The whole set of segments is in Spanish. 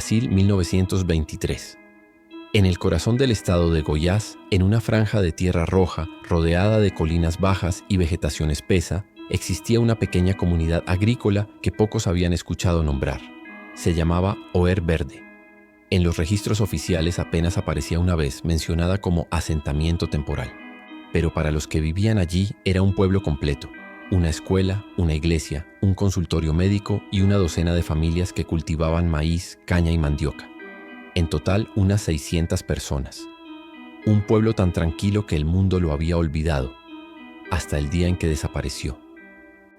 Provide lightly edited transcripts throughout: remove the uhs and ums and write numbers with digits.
Brasil, 1923. En el corazón del estado de Goiás, en una franja de tierra roja, rodeada de colinas bajas y vegetación espesa, existía una pequeña comunidad agrícola que pocos habían escuchado nombrar. Se llamaba Oer Verde. En los registros oficiales apenas aparecía una vez mencionada como asentamiento temporal. Pero para los que vivían allí era un pueblo completo. Una escuela, una iglesia, un consultorio médico y una docena de familias que cultivaban maíz, caña y mandioca. En total, unas 600 personas. Un pueblo tan tranquilo que el mundo lo había olvidado, hasta el día en que desapareció.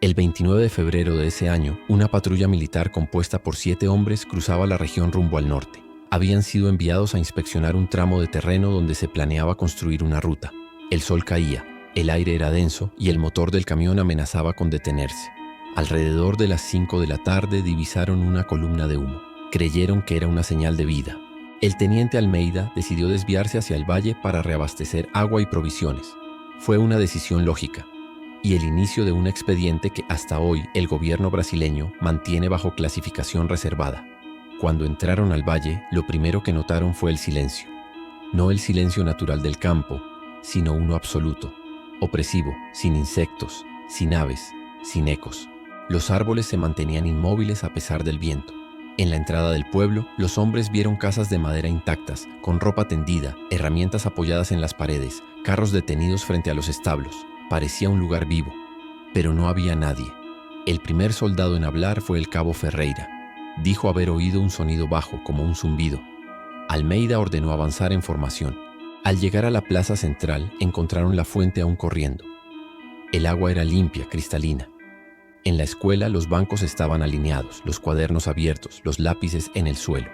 El 29 de febrero de ese año, una patrulla militar compuesta por 7 hombres cruzaba la región rumbo al norte. Habían sido enviados a inspeccionar un tramo de terreno donde se planeaba construir una ruta. El sol caía, el aire era denso y el motor del camión amenazaba con detenerse. Alrededor de las 5 de la tarde divisaron una columna de humo. Creyeron que era una señal de vida. El teniente Almeida decidió desviarse hacia el valle para reabastecer agua y provisiones. Fue una decisión lógica y el inicio de un expediente que hasta hoy el gobierno brasileño mantiene bajo clasificación reservada. Cuando entraron al valle, lo primero que notaron fue el silencio. No el silencio natural del campo, sino uno absoluto, opresivo, sin insectos, sin aves, sin ecos. Los árboles se mantenían inmóviles a pesar del viento. En la entrada del pueblo, los hombres vieron casas de madera intactas, con ropa tendida, herramientas apoyadas en las paredes, carros detenidos frente a los establos. Parecía un lugar vivo, pero no había nadie. El primer soldado en hablar fue el cabo Ferreira. Dijo haber oído un sonido bajo, como un zumbido. Almeida ordenó avanzar en formación. Al llegar a la plaza central, encontraron la fuente aún corriendo. El agua era limpia, cristalina. En la escuela los bancos estaban alineados, los cuadernos abiertos, los lápices en el suelo.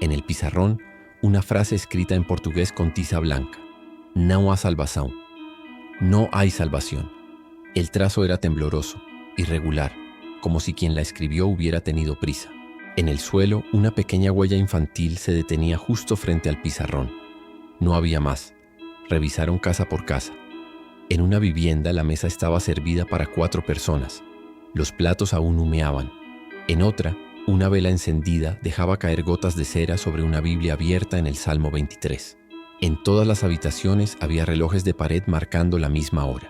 En el pizarrón, una frase escrita en portugués con tiza blanca. No há salvação. No hay salvación. El trazo era tembloroso, irregular, como si quien la escribió hubiera tenido prisa. En el suelo, una pequeña huella infantil se detenía justo frente al pizarrón. No había más. Revisaron casa por casa. En una vivienda la mesa estaba servida para 4 personas. Los platos aún humeaban. En otra, una vela encendida dejaba caer gotas de cera sobre una Biblia abierta en el Salmo 23. En todas las habitaciones había relojes de pared marcando la misma hora.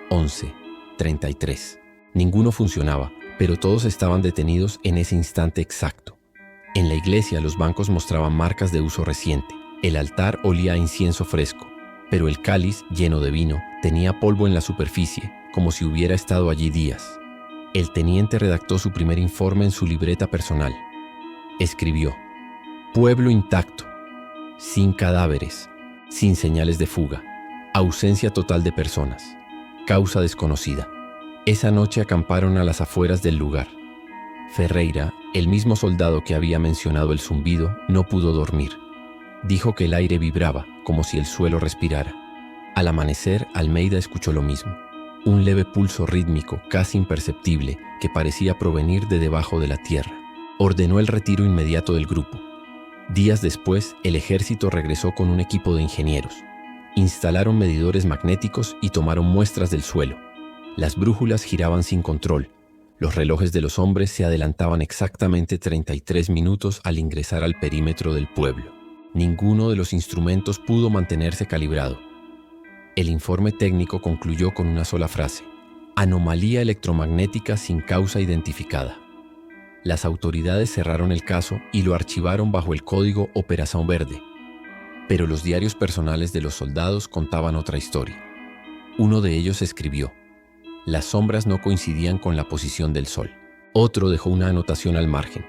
11:33. Ninguno funcionaba, pero todos estaban detenidos en ese instante exacto. En la iglesia los bancos mostraban marcas de uso reciente. El altar olía a incienso fresco, pero el cáliz, lleno de vino, tenía polvo en la superficie, como si hubiera estado allí días. El teniente redactó su primer informe en su libreta personal. Escribió: pueblo intacto, sin cadáveres, sin señales de fuga, ausencia total de personas, causa desconocida. Esa noche acamparon a las afueras del lugar. Ferreira, el mismo soldado que había mencionado el zumbido, no pudo dormir. Dijo que el aire vibraba, como si el suelo respirara. Al amanecer, Almeida escuchó lo mismo. Un leve pulso rítmico, casi imperceptible, que parecía provenir de debajo de la tierra. Ordenó el retiro inmediato del grupo. Días después, el ejército regresó con un equipo de ingenieros. Instalaron medidores magnéticos y tomaron muestras del suelo. Las brújulas giraban sin control. Los relojes de los hombres se adelantaban exactamente 33 minutos al ingresar al perímetro del pueblo. Ninguno de los instrumentos pudo mantenerse calibrado. El informe técnico concluyó con una sola frase: anomalía electromagnética sin causa identificada. Las autoridades cerraron el caso y lo archivaron bajo el código Operación Verde. Pero los diarios personales de los soldados contaban otra historia. Uno de ellos escribió: las sombras no coincidían con la posición del sol. Otro dejó una anotación al margen: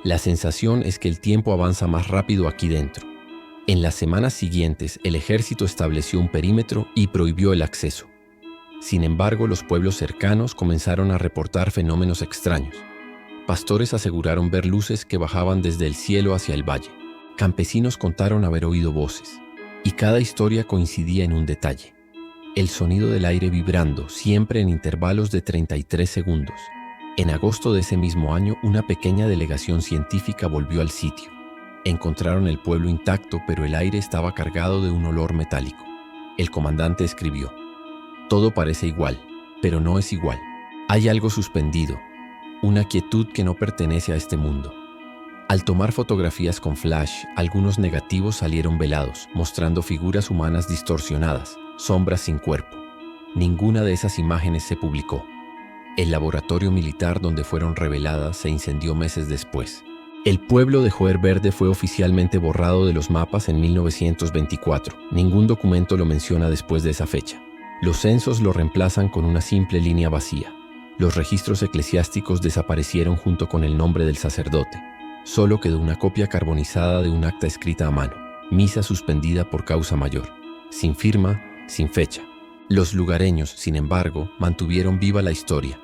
la sensación es que el tiempo avanza más rápido aquí dentro. En las semanas siguientes, el ejército estableció un perímetro y prohibió el acceso. Sin embargo, los pueblos cercanos comenzaron a reportar fenómenos extraños. Pastores aseguraron ver luces que bajaban desde el cielo hacia el valle. Campesinos contaron haber oído voces. Y cada historia coincidía en un detalle: el sonido del aire vibrando, siempre en intervalos de 33 segundos. En agosto de ese mismo año, una pequeña delegación científica volvió al sitio. Encontraron el pueblo intacto, pero el aire estaba cargado de un olor metálico. El comandante escribió: todo parece igual, pero no es igual. Hay algo suspendido, una quietud que no pertenece a este mundo. Al tomar fotografías con flash, algunos negativos salieron velados, mostrando figuras humanas distorsionadas, sombras sin cuerpo. Ninguna de esas imágenes se publicó. El laboratorio militar donde fueron reveladas se incendió meses después. El pueblo de Joer Verde fue oficialmente borrado de los mapas en 1924. Ningún documento lo menciona después de esa fecha. Los censos lo reemplazan con una simple línea vacía. Los registros eclesiásticos desaparecieron junto con el nombre del sacerdote. Solo quedó una copia carbonizada de un acta escrita a mano, misa suspendida por causa mayor, sin firma, sin fecha. Los lugareños, sin embargo, mantuvieron viva la historia.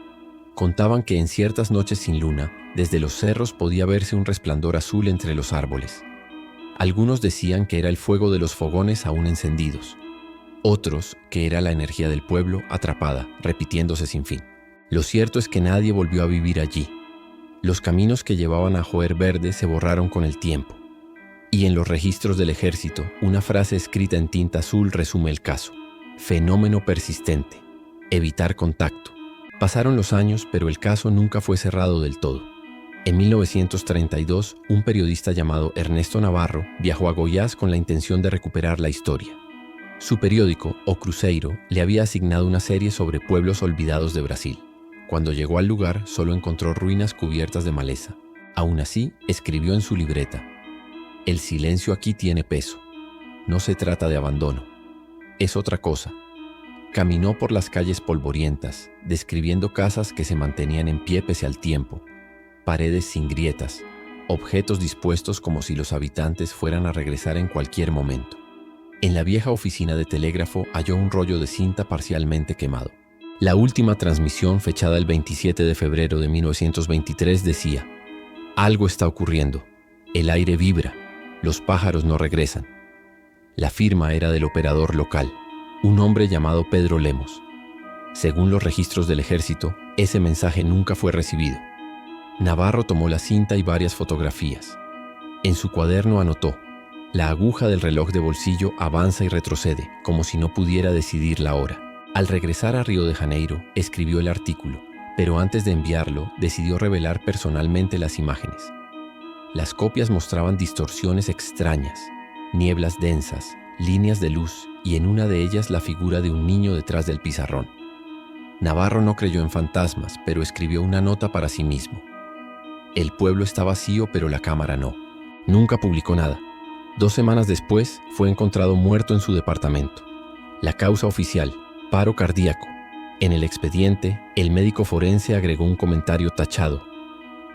Contaban que en ciertas noches sin luna, desde los cerros podía verse un resplandor azul entre los árboles. Algunos decían que era el fuego de los fogones aún encendidos. Otros que era la energía del pueblo atrapada, repitiéndose sin fin. Lo cierto es que nadie volvió a vivir allí. Los caminos que llevaban a Joer Verde se borraron con el tiempo. Y en los registros del ejército, una frase escrita en tinta azul resume el caso. Fenómeno persistente. Evitar contacto. Pasaron los años, pero el caso nunca fue cerrado del todo. En 1932, un periodista llamado Ernesto Navarro viajó a Goiás con la intención de recuperar la historia. Su periódico, O Cruzeiro, le había asignado una serie sobre pueblos olvidados de Brasil. Cuando llegó al lugar, solo encontró ruinas cubiertas de maleza. Aún así, escribió en su libreta: "El silencio aquí tiene peso. No se trata de abandono. Es otra cosa". Caminó por las calles polvorientas, describiendo casas que se mantenían en pie pese al tiempo, paredes sin grietas, objetos dispuestos como si los habitantes fueran a regresar en cualquier momento. En la vieja oficina de telégrafo halló un rollo de cinta parcialmente quemado. La última transmisión, fechada el 27 de febrero de 1923, decía: "Algo está ocurriendo. El aire vibra. Los pájaros no regresan". La firma era del operador local, un hombre llamado Pedro Lemos. Según los registros del ejército, ese mensaje nunca fue recibido. Navarro tomó la cinta y varias fotografías. En su cuaderno anotó: "La aguja del reloj de bolsillo avanza y retrocede, como si no pudiera decidir la hora". Al regresar a Río de Janeiro, escribió el artículo, pero antes de enviarlo, decidió revelar personalmente las imágenes. Las copias mostraban distorsiones extrañas, nieblas densas, líneas de luz y en una de ellas la figura de un niño detrás del pizarrón. Navarro no creyó en fantasmas, pero escribió una nota para sí mismo: "El pueblo está vacío, pero la cámara no". Nunca publicó nada. 2 semanas después, fue encontrado muerto en su departamento. La causa oficial: paro cardíaco. En el expediente, el médico forense agregó un comentario tachado: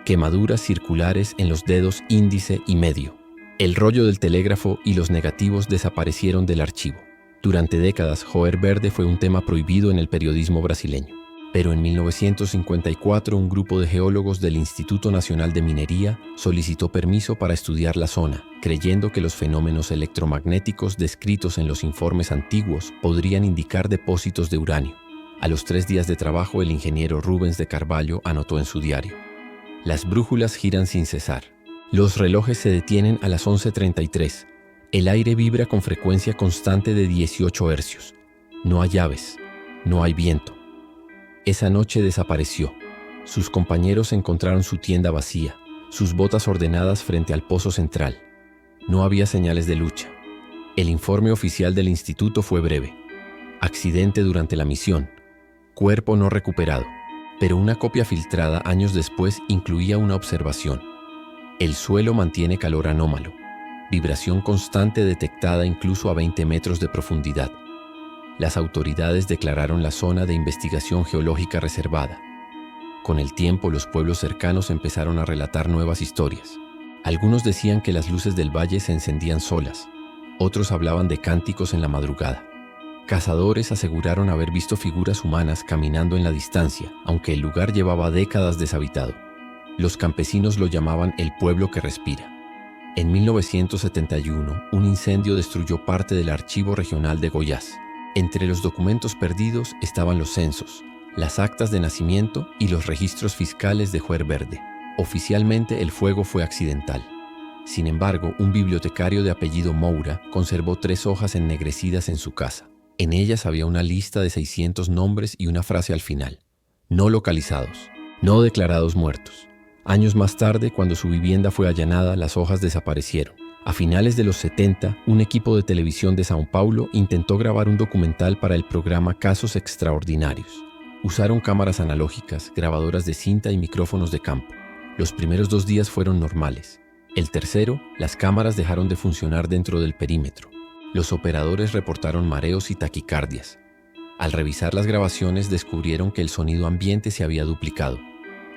"Quemaduras circulares en los dedos índice y medio". El rollo del telégrafo y los negativos desaparecieron del archivo. Durante décadas, Joer Verde fue un tema prohibido en el periodismo brasileño. Pero en 1954, un grupo de geólogos del Instituto Nacional de Minería solicitó permiso para estudiar la zona, creyendo que los fenómenos electromagnéticos descritos en los informes antiguos podrían indicar depósitos de uranio. A los 3 días de trabajo, el ingeniero Rubens de Carvalho anotó en su diario: "Las brújulas giran sin cesar. Los relojes se detienen a las 11:33. El aire vibra con frecuencia constante de 18 hercios. No hay aves. No hay viento". Esa noche desapareció. Sus compañeros encontraron su tienda vacía, sus botas ordenadas frente al pozo central. No había señales de lucha. El informe oficial del instituto fue breve: accidente durante la misión, cuerpo no recuperado. Pero una copia filtrada años después incluía una observación: el suelo mantiene calor anómalo, vibración constante detectada incluso a 20 metros de profundidad. Las autoridades declararon la zona de investigación geológica reservada. Con el tiempo, los pueblos cercanos empezaron a relatar nuevas historias. Algunos decían que las luces del valle se encendían solas. Otros hablaban de cánticos en la madrugada. Cazadores aseguraron haber visto figuras humanas caminando en la distancia, aunque el lugar llevaba décadas deshabitado. Los campesinos lo llamaban el pueblo que respira. En 1971, un incendio destruyó parte del archivo regional de Goiás. Entre los documentos perdidos estaban los censos, las actas de nacimiento y los registros fiscales de Joer Verde. Oficialmente, el fuego fue accidental. Sin embargo, un bibliotecario de apellido Moura conservó 3 hojas ennegrecidas en su casa. En ellas había una lista de 600 nombres y una frase al final: no localizados, no declarados muertos. Años más tarde, cuando su vivienda fue allanada, las hojas desaparecieron. A finales de los 70, un equipo de televisión de São Paulo intentó grabar un documental para el programa Casos Extraordinarios. Usaron cámaras analógicas, grabadoras de cinta y micrófonos de campo. Los primeros 2 días fueron normales. El tercero, las cámaras dejaron de funcionar dentro del perímetro. Los operadores reportaron mareos y taquicardias. Al revisar las grabaciones, descubrieron que el sonido ambiente se había duplicado.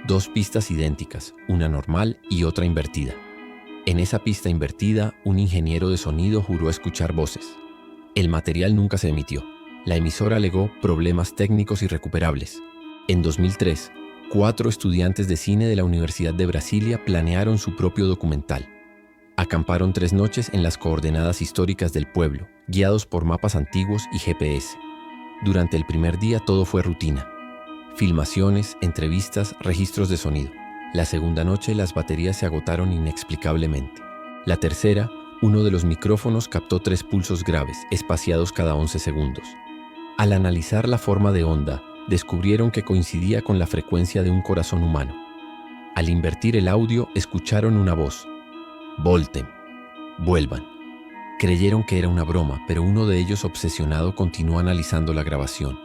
2 pistas idénticas, una normal y otra invertida. En esa pista invertida, un ingeniero de sonido juró escuchar voces. El material nunca se emitió. La emisora alegó problemas técnicos irrecuperables. En 2003, 4 estudiantes de cine de la Universidad de Brasilia planearon su propio documental. Acamparon 3 noches en las coordenadas históricas del pueblo, guiados por mapas antiguos y GPS. Durante el primer día todo fue rutina. Filmaciones, entrevistas, registros de sonido. La segunda noche las baterías se agotaron inexplicablemente. La tercera, uno de los micrófonos captó 3 pulsos graves, espaciados cada 11 segundos. Al analizar la forma de onda, descubrieron que coincidía con la frecuencia de un corazón humano. Al invertir el audio, escucharon una voz. Volten, vuelvan. Creyeron que era una broma, pero uno de ellos, obsesionado, continuó analizando la grabación.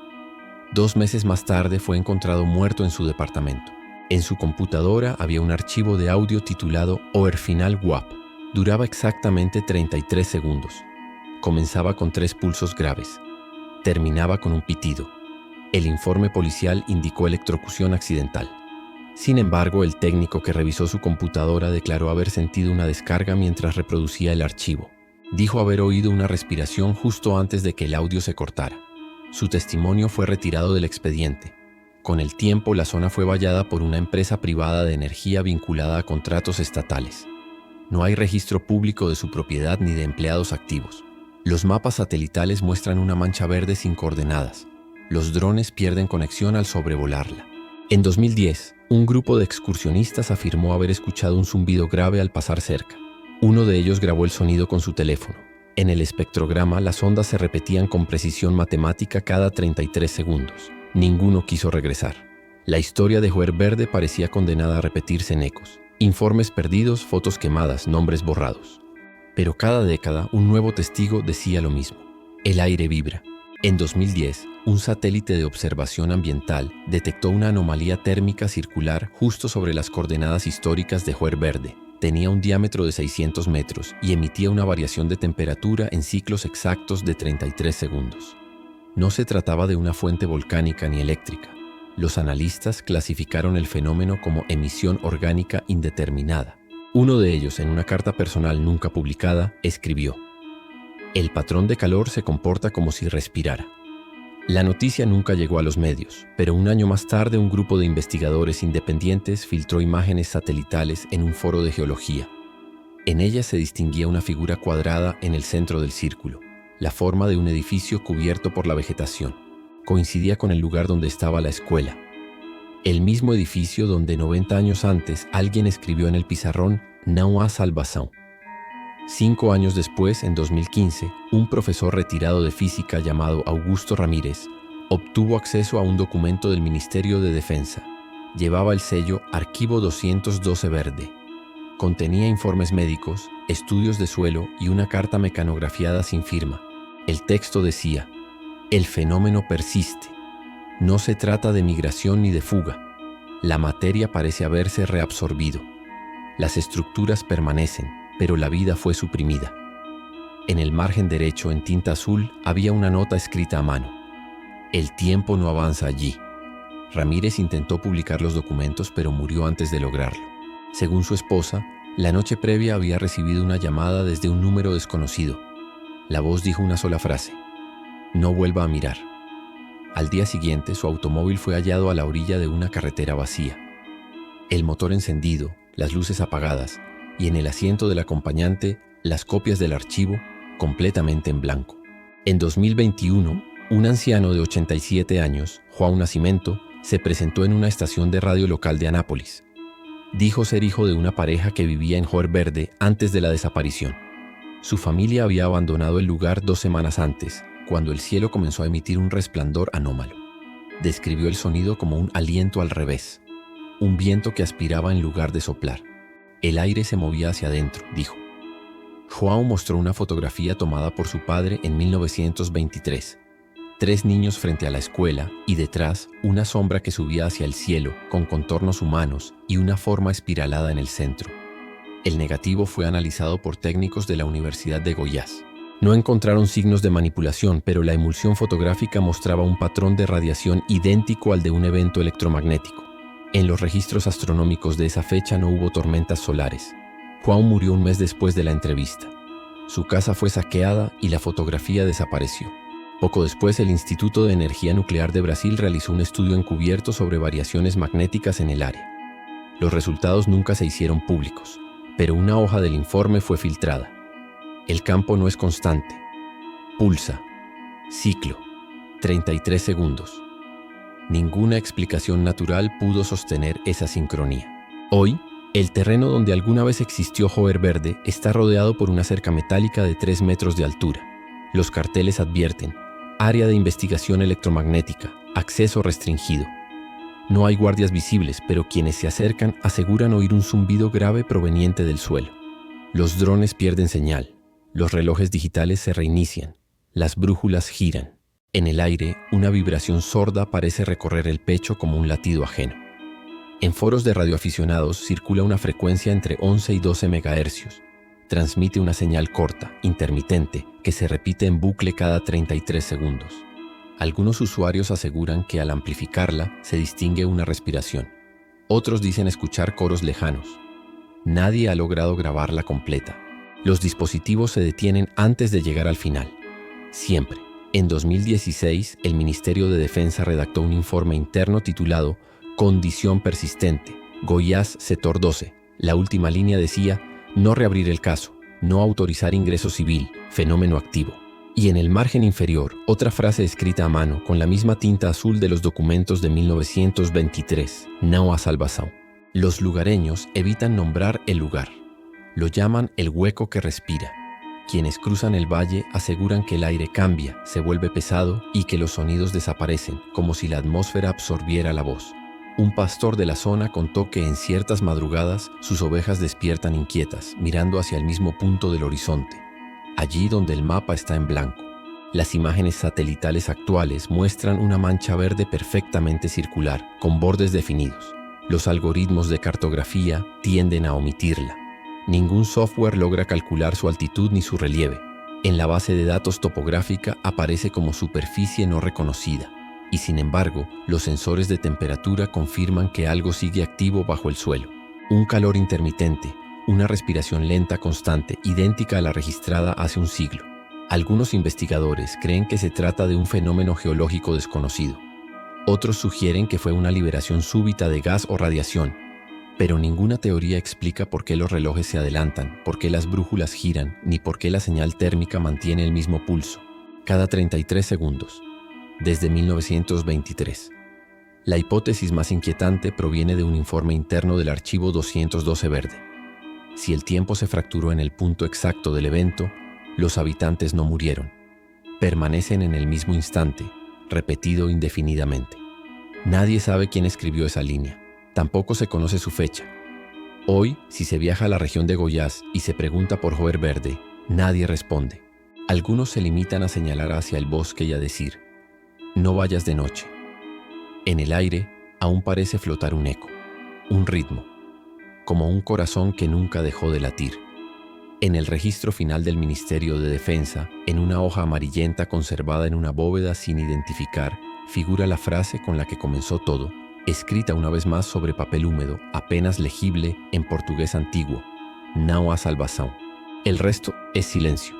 2 meses más tarde fue encontrado muerto en su departamento. En su computadora había un archivo de audio titulado Oerfinal WAP. Duraba exactamente 33 segundos. Comenzaba con 3 pulsos graves. Terminaba con un pitido. El informe policial indicó electrocución accidental. Sin embargo, el técnico que revisó su computadora declaró haber sentido una descarga mientras reproducía el archivo. Dijo haber oído una respiración justo antes de que el audio se cortara. Su testimonio fue retirado del expediente. Con el tiempo, la zona fue vallada por una empresa privada de energía vinculada a contratos estatales. No hay registro público de su propiedad ni de empleados activos. Los mapas satelitales muestran una mancha verde sin coordenadas. Los drones pierden conexión al sobrevolarla. En 2010, un grupo de excursionistas afirmó haber escuchado un zumbido grave al pasar cerca. Uno de ellos grabó el sonido con su teléfono. En el espectrograma, las ondas se repetían con precisión matemática cada 33 segundos. Ninguno quiso regresar. La historia de Juer Verde parecía condenada a repetirse en ecos. Informes perdidos, fotos quemadas, nombres borrados. Pero cada década, un nuevo testigo decía lo mismo. El aire vibra. En 2010, un satélite de observación ambiental detectó una anomalía térmica circular justo sobre las coordenadas históricas de Juer Verde. Tenía un diámetro de 600 metros y emitía una variación de temperatura en ciclos exactos de 33 segundos. No se trataba de una fuente volcánica ni eléctrica. Los analistas clasificaron el fenómeno como emisión orgánica indeterminada. Uno de ellos, en una carta personal nunca publicada, escribió: «El patrón de calor se comporta como si respirara». La noticia nunca llegó a los medios, pero un año más tarde un grupo de investigadores independientes filtró imágenes satelitales en un foro de geología. En ellas se distinguía una figura cuadrada en el centro del círculo, la forma de un edificio cubierto por la vegetación. Coincidía con el lugar donde estaba la escuela. El mismo edificio donde 90 años antes alguien escribió en el pizarrón «Não há salvação». 5 años después, en 2015, un profesor retirado de física llamado Augusto Ramírez obtuvo acceso a un documento del Ministerio de Defensa. Llevaba el sello Archivo 212 verde. Contenía informes médicos, estudios de suelo y una carta mecanografiada sin firma. El texto decía: «El fenómeno persiste. No se trata de migración ni de fuga. La materia parece haberse reabsorbido. Las estructuras permanecen, pero la vida fue suprimida». En el margen derecho, en tinta azul, había una nota escrita a mano: «El tiempo no avanza allí». Ramírez intentó publicar los documentos, pero murió antes de lograrlo. Según su esposa, la noche previa había recibido una llamada desde un número desconocido. La voz dijo una sola frase: «No vuelva a mirar». Al día siguiente, su automóvil fue hallado a la orilla de una carretera vacía. El motor encendido, las luces apagadas, y en el asiento del acompañante, las copias del archivo completamente en blanco. En 2021, un anciano de 87 años, João Nascimento, se presentó en una estación de radio local de Anápolis. Dijo ser hijo de una pareja que vivía en Juer Verde antes de la desaparición. Su familia había abandonado el lugar 2 semanas antes, cuando el cielo comenzó a emitir un resplandor anómalo. Describió el sonido como un aliento al revés. un viento que aspiraba en lugar de soplar. El aire se movía hacia adentro, dijo. João mostró una fotografía tomada por su padre en 1923. 3 niños frente a la escuela y detrás una sombra que subía hacia el cielo con contornos humanos y una forma espiralada en el centro. El negativo fue analizado por técnicos de la Universidad de Goiás. No encontraron signos de manipulación, pero la emulsión fotográfica mostraba un patrón de radiación idéntico al de un evento electromagnético. En los registros astronómicos de esa fecha no hubo tormentas solares. João murió un mes después de la entrevista. Su casa fue saqueada y la fotografía desapareció. Poco después, el Instituto de Energía Nuclear de Brasil realizó un estudio encubierto sobre variaciones magnéticas en el área. Los resultados nunca se hicieron públicos, pero una hoja del informe fue filtrada. El campo no es constante. Pulsa. Ciclo. 33 segundos. Ninguna explicación natural pudo sostener esa sincronía. Hoy, el terreno donde alguna vez existió Joer Verde está rodeado por una cerca metálica de 3 metros de altura. Los carteles advierten: área de investigación electromagnética, acceso restringido. No hay guardias visibles, pero quienes se acercan aseguran oír un zumbido grave proveniente del suelo. Los drones pierden señal, los relojes digitales se reinician, las brújulas giran. En el aire, una vibración sorda parece recorrer el pecho como un latido ajeno. En foros de radioaficionados circula una frecuencia entre 11 y 12 MHz. Transmite una señal corta, intermitente, que se repite en bucle cada 33 segundos. Algunos usuarios aseguran que al amplificarla se distingue una respiración. Otros dicen escuchar coros lejanos. Nadie ha logrado grabarla completa. Los dispositivos se detienen antes de llegar al final. Siempre. En 2016, el Ministerio de Defensa redactó un informe interno titulado Condición persistente, Goiás Sector 12. La última línea decía: no reabrir el caso, no autorizar ingreso civil, fenómeno activo. Y en el margen inferior, otra frase escrita a mano con la misma tinta azul de los documentos de 1923, Não há salvação. Los lugareños evitan nombrar el lugar. Lo llaman el hueco que respira. Quienes cruzan el valle aseguran que el aire cambia, se vuelve pesado y que los sonidos desaparecen, como si la atmósfera absorbiera la voz. Un pastor de la zona contó que en ciertas madrugadas sus ovejas despiertan inquietas, mirando hacia el mismo punto del horizonte, allí donde el mapa está en blanco. Las imágenes satelitales actuales muestran una mancha verde perfectamente circular, con bordes definidos. Los algoritmos de cartografía tienden a omitirla. Ningún software logra calcular su altitud ni su relieve. En la base de datos topográfica aparece como superficie no reconocida. Y sin embargo, los sensores de temperatura confirman que algo sigue activo bajo el suelo. Un calor intermitente, una respiración lenta constante, idéntica a la registrada hace un siglo. Algunos investigadores creen que se trata de un fenómeno geológico desconocido. Otros sugieren que fue una liberación súbita de gas o radiación. Pero ninguna teoría explica por qué los relojes se adelantan, por qué las brújulas giran, ni por qué la señal térmica mantiene el mismo pulso, cada 33 segundos, desde 1923. La hipótesis más inquietante proviene de un informe interno del archivo 212 verde. Si el tiempo se fracturó en el punto exacto del evento, los habitantes no murieron. Permanecen en el mismo instante, repetido indefinidamente. Nadie sabe quién escribió esa línea. Tampoco se conoce su fecha. Hoy, si se viaja a la región de Goiás y se pregunta por Joer Verde, nadie responde. Algunos se limitan a señalar hacia el bosque y a decir: no vayas de noche. En el aire aún parece flotar un eco, un ritmo, como un corazón que nunca dejó de latir. En el registro final del Ministerio de Defensa, en una hoja amarillenta conservada en una bóveda sin identificar, figura la frase con la que comenzó todo, escrita una vez más sobre papel húmedo, apenas legible en portugués antiguo: Não há salvação. El resto es silencio.